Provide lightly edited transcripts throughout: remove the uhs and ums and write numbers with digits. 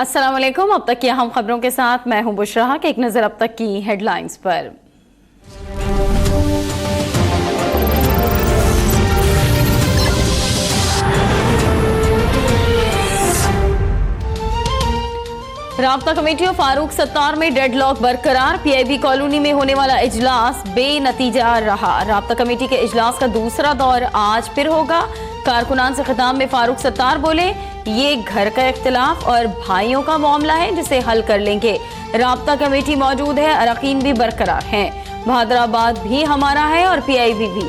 अस्सलाम वालेकुम। अब तक की अहम खबरों के साथ मैं हूं बुशरा कि एक नजर अब तक की हेडलाइंस पर। राब्ता कमेटी और फारूक सत्तार में डेडलॉक बरकरार। पीआईबी कॉलोनी में होने वाला इजलास बेनतीजा रहा। राब्ता कमेटी के इजलास का दूसरा दौर आज फिर होगा। कारकुनान से खिताब में फारूक सत्तार बोले, ये घर का इख्तिलाफ और भाइयों का मामला है जिसे हल कर लेंगे। राब्ता कमेटी मौजूद है, अरकान भी बरकरार हैं। बहादुराबाद भी हमारा है और पीआईबी भी।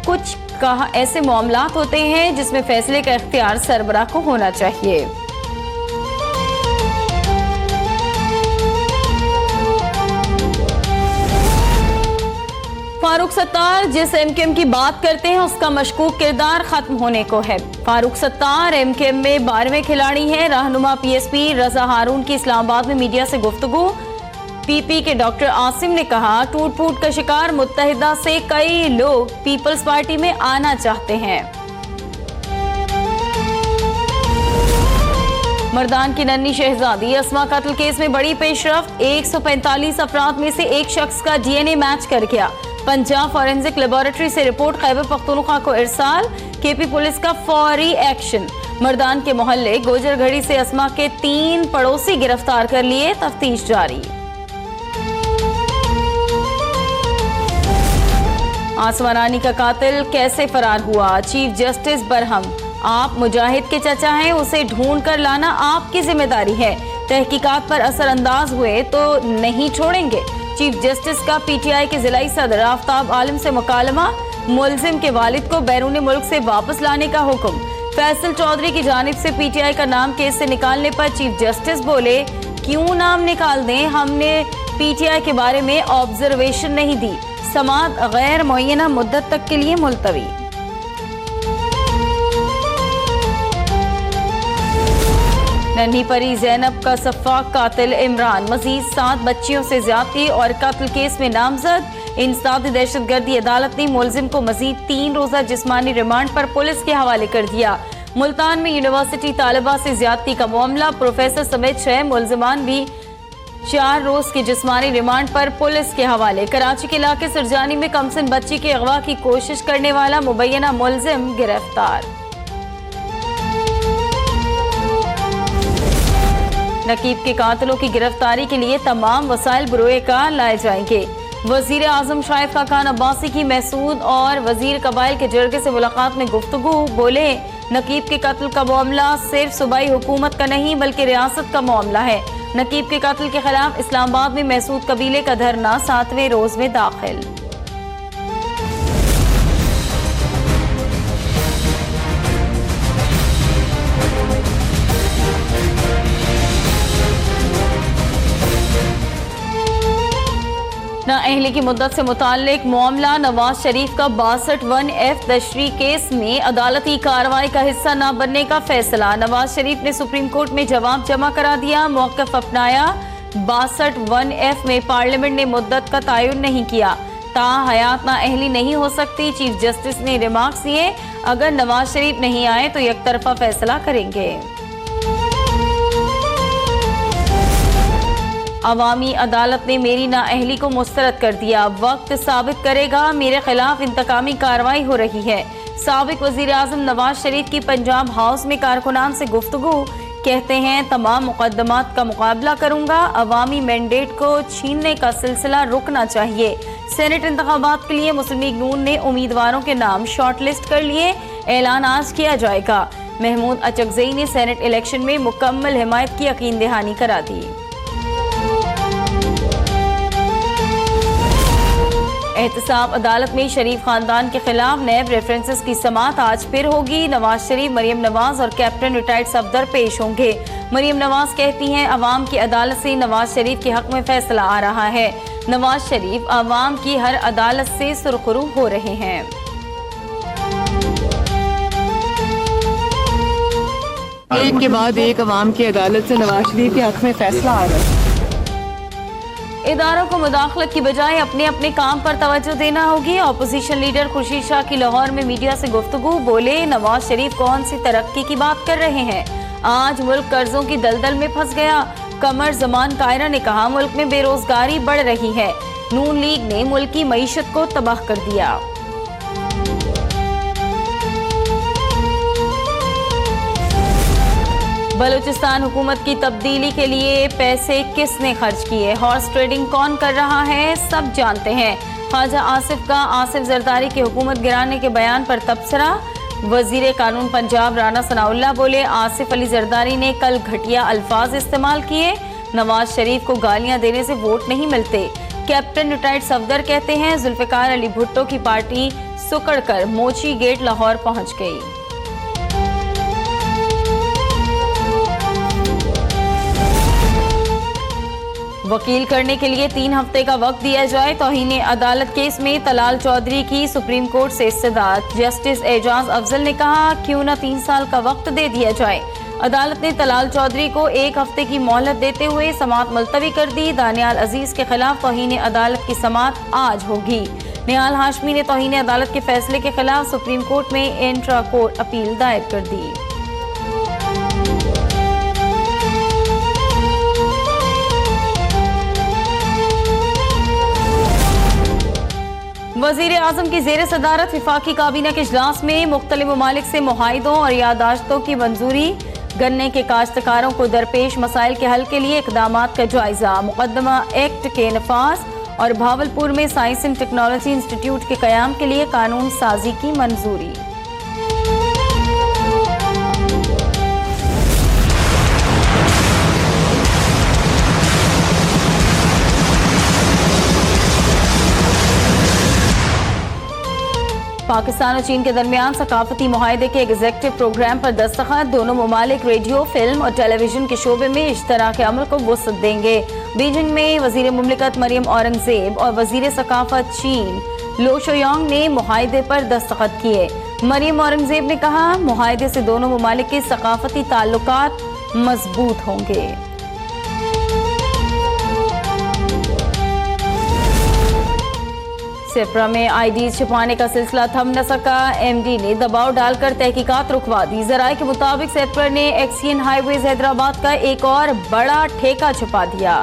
कुछ कहा ऐसे मामलात होते हैं जिसमें फैसले का इख्तियार सरबराह को होना चाहिए। फारूक सत्तार जिस एमकेएम की बात करते हैं उसका मशकूक किरदार खत्म होने को है। फारूक सत्तार एमकेएम में 12वें खिलाड़ी हैं। रहनुमा पीएसपी रजा हारून की इस्लामाबाद में मीडिया से गुफ्तगू। पीपी के डॉक्टर आसिम ने कहा, टूट फूट का शिकार मुत्तहिदा से कई लोग पीपल्स पार्टी में आना चाहते हैं। मर्दान की नन्ही शहजादी अस्मा कत्ल केस में बड़ी पेशरफ्त। 145 अफराद में से एक शख्स का डीएनए मैच कर गया। पंजाब फॉरेंसिक लेबोरेटरी से रिपोर्ट खैबर पख्तूनख्वा को इरसाल। केपी पुलिस का फौरी एक्शन। मर्दान के मोहल्ले गोजर घड़ी से अस्मा के 3 पड़ोसी गिरफ्तार कर लिए, तफ्तीश जारी। आसमा रानी का कातिल कैसे फरार हुआ? चीफ जस्टिस बरहम, आप मुजाहिद के चचा हैं, उसे ढूंढ कर लाना आपकी जिम्मेदारी है। तहकीकात पर असरअंदाज हुए तो नहीं छोड़ेंगे। चीफ जस्टिस का पीटीआई के जिलाई सदर आफ्ताब आलम से मुकालमा। मुलजिम के वालिद को बैरून मुल्क से वापस लाने का हुक्म। फैसल चौधरी की जानिब से पीटीआई का नाम केस से निकालने पर चीफ जस्टिस बोले, क्यों नाम निकाल दें, हमने पीटीआई के बारे में ऑब्जर्वेशन नहीं दी। समाअत गैर मुअय्यना मुद्दत तक के लिए मुलतवी। नन्ही परी जैनब का सफ़ाक कातिल इमरान, मजीद 7 बच्चियों से ज्यादती और कत्ल केस में नामजद। इंसदादी दहशतगर्दी अदालत ने मुलजिम को मजीद 3 रोजा जिस्मानी रिमांड पर पुलिस के हवाले कर दिया। मुल्तान में यूनिवर्सिटी तालिबा से ज्यादती का मामला। प्रोफेसर समेत 6 मुलजिमान भी 4 रोज के जिस्मानी रिमांड पर पुलिस के हवाले। कराची के इलाके सरजानी में कमसिन बच्ची के अगवा की कोशिश करने वाला मुबैना मुलजिम गिरफ्तार। नकीब के कातिलों की गिरफ्तारी के लिए तमाम वसाइल बरोए का लाए जाएंगे। वजीर आजम शाहिद खान अब्बासी की महसूद और वजीर कबाइल के जरगे से मुलाकात में गुफ्तगू। बोले, नकीब के कत्ल का मामला सिर्फ सूबाई हुकूमत का नहीं बल्कि रियासत का मामला है। नकीब के कत्ल के खिलाफ इस्लामाबाद में महसूद कबीले का धरना 7वें रोज में दाखिल। नाअहली की मुद्दत से मुताल्लिक मामला। नवाज शरीफ का 62(1)F तशरीह केस में अदालती कार्रवाई का हिस्सा न बनने का फैसला। नवाज शरीफ ने सुप्रीम कोर्ट में जवाब जमा करा दिया, मौक़िफ़ अपनाया। 62(1)F में पार्लियामेंट ने मुद्दत का तयन नहीं किया। ताहयात नाअहली नहीं हो सकती। चीफ जस्टिस ने रिमार्क्स दिए, अगर नवाज शरीफ नहीं आए तो एक तरफा फैसला करेंगे। अवामी अदालत ने मेरी नाअहली को मुस्तरद कर दिया। वक्त साबित करेगा मेरे खिलाफ इंतकामी कार्रवाई हो रही है। साबिक वजीर आजम नवाज शरीफ की पंजाब हाउस में कारकुनान से गुफ्तगू। कहते हैं, तमाम मुकदमात का मुकाबला करूंगा। अवामी मैंडेट को छीनने का सिलसिला रुकना चाहिए। सेनेट इंतखाबात के लिए मुस्लिम लीग नून ने उम्मीदवारों के नाम शॉर्टलिस्ट कर लिए, ऐलान आज किया जाएगा। महमूद अचकजई ने सेनेट इलेक्शन में मुकम्मल हिमायत की यकीन दहानी करा दी। एहतसाब अदालत में शरीफ खानदान के खिलाफ नैब रेफरेंसेस की समाअत आज फिर होगी। नवाज शरीफ, मरियम नवाज और कैप्टन रिटायर्ड सफदर पेश होंगे। मरियम नवाज कहती हैं, अवाम की अदालत से नवाज शरीफ के हक में फैसला आ रहा है। नवाज शरीफ अवाम की हर अदालत से सुरखरू हो रहे हैं। एक के बाद एक अवाम की अदालत से नवाज शरीफ के हक में फैसला आ रहा है। इदारों को मुदाखलत की बजाय अपने अपने काम पर तवज्जो देना होगी। अपोजिशन लीडर खुर्शीद शाह की लाहौर में मीडिया से गुफ्तगू। बोले, नवाज शरीफ कौन सी तरक्की की बात कर रहे हैं? आज मुल्क कर्जों की दलदल में फंस गया। कमर जमान कायरा ने कहा, मुल्क में बेरोजगारी बढ़ रही है। नून लीग ने मुल्क की मईशत को तबाह कर दिया। बलूचिस्तान हुकूमत की तब्दीली के लिए पैसे किसने खर्च किए? हॉर्स ट्रेडिंग कौन कर रहा है? सब जानते हैं। ख्वाजा आसिफ का आसिफ जरदारी की हुकूमत गिराने के बयान पर तबसरा। वजीर कानून पंजाब राना सनाउल्लाह बोले, आसिफ अली जरदारी ने कल घटिया अल्फाज इस्तेमाल किए। नवाज शरीफ को गालियां देने से वोट नहीं मिलते। कैप्टन रिटायर्ड सफदर कहते हैं, जुल्फिकार अली भुट्टो की पार्टी सुकड़ कर मोची गेट लाहौर पहुंच गई। वकील करने के लिए 3 हफ्ते का वक्त दिया जाए। तौहीन अदालत केस में तलाल चौधरी की सुप्रीम कोर्ट से इस्तदाद। जस्टिस एजाज अफजल ने कहा, क्यों न 3 साल का वक्त दे दिया जाए। अदालत ने तलाल चौधरी को 1 हफ्ते की मोहलत देते हुए समाअत मुलतवी कर दी। दानियाल अजीज के खिलाफ तौहीन अदालत की समाअत आज होगी। निहाल हाशमी ने तौहीन अदालत के फैसले के खिलाफ सुप्रीम कोर्ट में इंट्रा कोर्ट अपील दायर कर दी। वजीर आजम की जेर सदारत विफाकी काबीना के इजलास में मुख्तलिफ ममालिक से मुआहिदों और यादाश्तों की मंजूरी। गन्ने के काश्तकारों को दरपेश मसाइल के हल के लिए इकदामात का जायजा। मुकदमा एक्ट के नफाज और भावलपुर में साइंस एंड टेक्नोलॉजी इंस्टीट्यूट के कयाम के लिए कानून साजी की मंजूरी। पाकिस्तान और चीन के दरमियान सकाफती मुआहदे के एग्जीक्यूटिव प्रोग्राम पर दस्तखत। दोनों ममालिक रेडियो, फिल्म और टेलीविजन के शोबे में इश्तराक अमल को वुसअत देंगे। बीजिंग में वजीर मुमलिकत मरियम औरंगजेब और वजीर सकाफत चीन लो शोयांग ने मुआहदे पर दस्तखत किए। मरियम औरंगजेब ने कहा, मुआहदे से दोनों ममालिक के सकाफती ताल्लुकात मजबूत होंगे। सेप्रा में आईडीज छिपाने का सिलसिला थम न सका। एमडी ने दबाव डालकर तहकीकात रुकवा दी। जराये के मुताबिक सेप्रा ने एक्सियन हाईवेज हैदराबाद का एक और बड़ा ठेका छिपा दिया।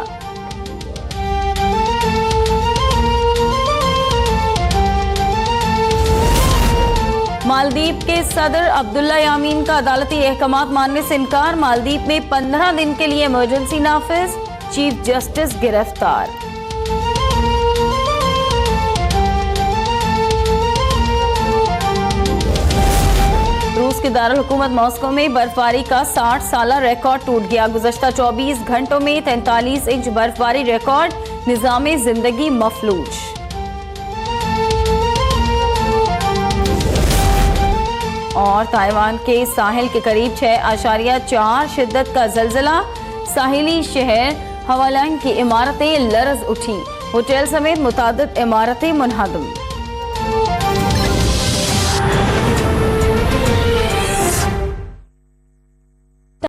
मालदीव के सदर अब्दुल्ला यामीन का अदालती अहकामात मानने से इनकार। मालदीव में 15 दिन के लिए इमरजेंसी नाफिज। चीफ जस्टिस गिरफ्तार। रूस के दारुल हुकूमत मॉस्को में बर्फबारी का 60 साला रिकॉर्ड टूट गया। गुज़श्ता 24 घंटों में 43 इंच बर्फबारी रिकॉर्ड। निज़ामे जिंदगी मफलूज। और ताइवान के साहिल के करीब 6.4 शिद्दत का जलजला। साहिली शहर हवालाइन की इमारतें लरज उठी। होटल समेत मुतादिद इमारतें मुनहदम।